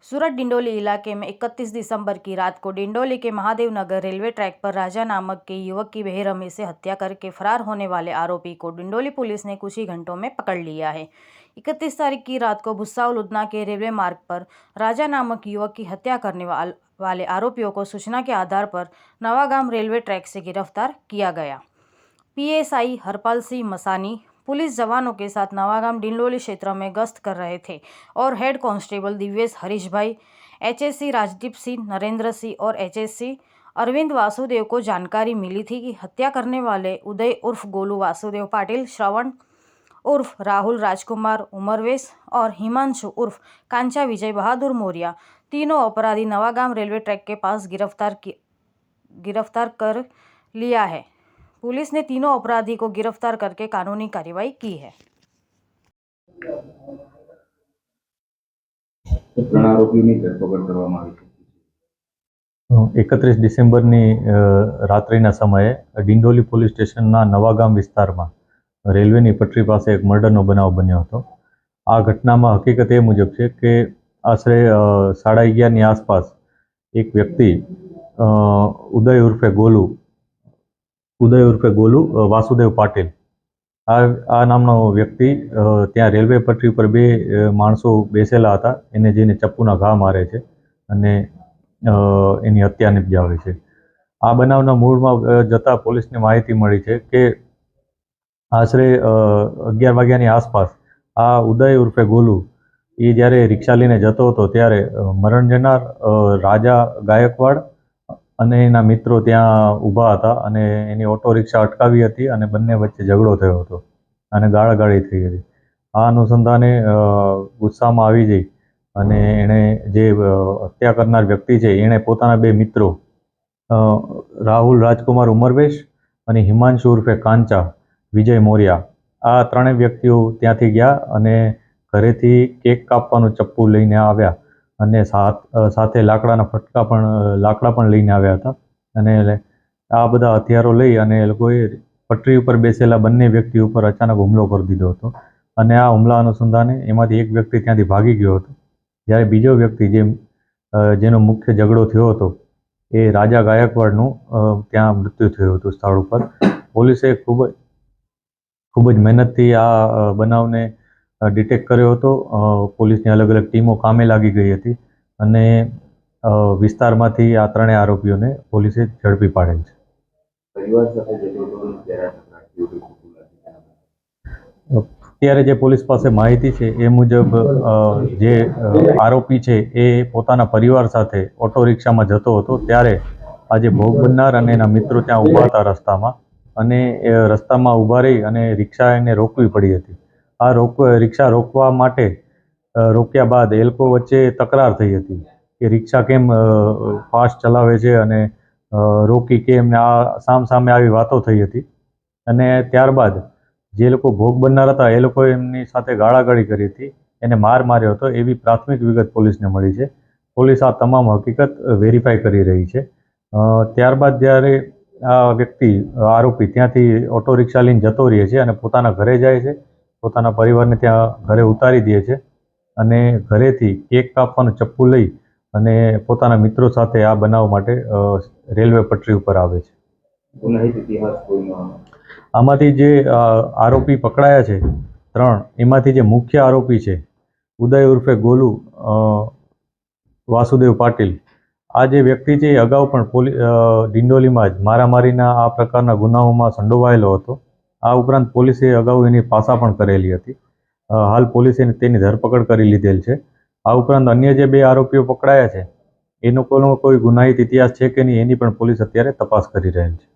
सूरत डिंडोली इलाके में 31 दिसंबर की रात को डिंडोली के महादेव नगर रेलवे ट्रैक पर राजा नामक के युवक की बेरहमी से हत्या करके फरार होने वाले आरोपी को डिंडोली पुलिस ने कुछ ही घंटों में पकड़ लिया है। 31 तारीख की रात को भुसावल उधना के रेलवे मार्ग पर राजा नामक युवक की हत्या करने वाले आरोपियों को सूचना के आधार पर नवागाम रेलवे ट्रैक से गिरफ्तार किया गया। पीएसआई हरपाल सिंह मसानी पुलिस जवानों के साथ नवागाम डिंडोली क्षेत्र में गश्त कर रहे थे और हेड कांस्टेबल दिव्येश हरीश भाई, एचएससी राजदीप सिंह, नरेंद्र सिंह और एचएससी अरविंद वासुदेव को जानकारी मिली थी कि हत्या करने वाले उदय उर्फ गोलू वासुदेव पाटिल, श्रवण उर्फ राहुल राजकुमार उमरवेश और हिमांशु उर्फ कांचा विजय बहादुर मौर्य तीनों अपराधी नवागाम रेलवे ट्रैक के पास गिरफ्तार कर लिया है। पुलिस ने तीनों अपराधी को गिरफ्तार करके कानूनी कार्रवाई की है। आरोपीनी धरपकड़ કરવામાં આવી છે। 31 ડિસેમ્બરની રાત્રિના સમયે ડિંડોલી પોલીસ સ્ટેશનના નવાગામ વિસ્તારમાં રેલવેની પટરી પાસે એક મર્ડરનો બનાવ બન્યો હતો। આ ઘટનામાં હકીકત એ મુજબ છે કે આશરે 11:30ની આસપાસ એક વ્યક્તિ ઉદય ઉર્ફે ગોલુ વાસુદેવ પાટીલ આ નામનો વ્યક્તિ ત્યાં રેલવે પટરી પર બે માણસો બેસેલા હતા, એને જઈને ચપ્પુના ઘા મારે છે અને એની હત્યા નિપજાવે છે। આ બનાવના મૂળમાં જતા પોલીસને માહિતી મળી છે કે આશરે 11 વાગ્યાની આસપાસ આ ઉદય ઉર્ફે ગોલુ એ જ્યારે રિક્ષા લઈને જતો હતો ત્યારે મરણ જનાર રાજા ગાયકવાડ અને એના મિત્રો ત્યાં ઊભા હતા અને એની ઓટો રિક્ષા અટકાવી હતી અને બંને વચ્ચે ઝઘડો થયો હતો અને ગાળાગાળી થઈ હતી। આ અનુસંધાને ગુસ્સામાં આવી જઈ અને એણે જે હત્યા કરનાર વ્યક્તિ છે એણે પોતાના બે મિત્રો રાહુલ રાજકુમાર ઉમરવેશ અને હિમાંશુ ઉર્ફે કાંચા વિજય મૌર્ય આ ત્રણેય વ્યક્તિઓ ત્યાંથી ગયા અને ઘરેથી કેક કાપવાનું ચપ્પુ લઈને આવ્યા અને સાથે લાકડા પણ લઈને આવ્યા હતા અને આ બધા હથિયારો લઈ અને એ લોકોએ પટરી ઉપર બેસેલા બંને વ્યક્તિ ઉપર અચાનક હુમલો કરી દીધો હતો અને આ હુમલા અનુસંધાને એમાંથી એક વ્યક્તિ ત્યાંથી ભાગી ગયો હતો, જ્યારે બીજો વ્યક્તિ જેનો મુખ્ય ઝઘડો થયો હતો એ રાજા ગાયકવાડનું ત્યાં મૃત્યુ થયું હતું સ્થળ ઉપર। પોલીસે ખૂબ જ મહેનતથી આ બનાવને ડિટેક્ટ કર્યો હતો। પોલીસની અલગ અલગ ટીમો કામે લાગી ગઈ હતી અને વિસ્તારમાંથી આ ત્રણેય આરોપીઓને પોલીસે ઝડપી પાડેલ છે। અત્યારે જે પોલીસ પાસે માહિતી છે એ મુજબ જે આરોપી છે એ પોતાના પરિવાર સાથે ઓટો રિક્ષામાં જતો હતો ત્યારે આજે ભોગ બનનાર અને એના મિત્રો ત્યાં ઊભા હતા રસ્તામાં અને રસ્તામાં ઊભા રહી અને રિક્ષા એને રોકવી પડી હતી। આ રિક્ષા રોકવા માટે રોક્યા બાદ એ લોકો વચ્ચે તકરાર થઈ હતી કે રિક્ષા કેમ ફાસ્ટ ચલાવે છે અને રોકી કેમ, ને આ સામસામે આવી વાતો થઈ હતી અને ત્યારબાદ જે લોકો ભોગ બનનાર હતા એ લોકોએ એમની સાથે ગાળાગાળી કરી હતી, એને માર્યો હતો એવી પ્રાથમિક વિગત પોલીસને મળી છે। પોલીસ આ તમામ હકીકત વેરીફાઈ કરી રહી છે। ત્યારબાદ જ્યારે આ વ્યક્તિ આરોપી ત્યાંથી ઓટો રિક્ષા લઈને જતો રહે છે અને પોતાના ઘરે જાય છે, પોતાના પરિવારને ત્યાં ઘરે ઉતારી દે છે અને ઘરેથી કેક કાપવાનું ચપ્પુ લઈ અને પોતાના મિત્રો સાથે આ બનાવ માટે રેલવે પટરી ઉપર આવે છે। આમાંથી જે આરોપી પકડાયા છે ત્રણ, એમાંથી જે મુખ્ય આરોપી છે ઉદય ઉર્ફે ગોલુ વાસુદેવ પાટીલ, આ જે વ્યક્તિ છે એ અગાઉ પણ ડિંડોલીમાં જ મારામારીના આ પ્રકારના ગુનાઓમાં સંડોવાયેલો હતો। આ ઉપરાંત પોલીસે અગાઉ એની પાસા પણ કરેલી હતી। હાલ પોલીસે તેની ધરપકડ કરી લીધેલ છે। આ ઉપરાંત અન્ય જે બે આરોપીઓ પકડાયા છે એનો કોઈ ગુનાહિત ઇતિહાસ છે કે નહીં એની પણ પોલીસ અત્યારે તપાસ કરી રહેલ છે।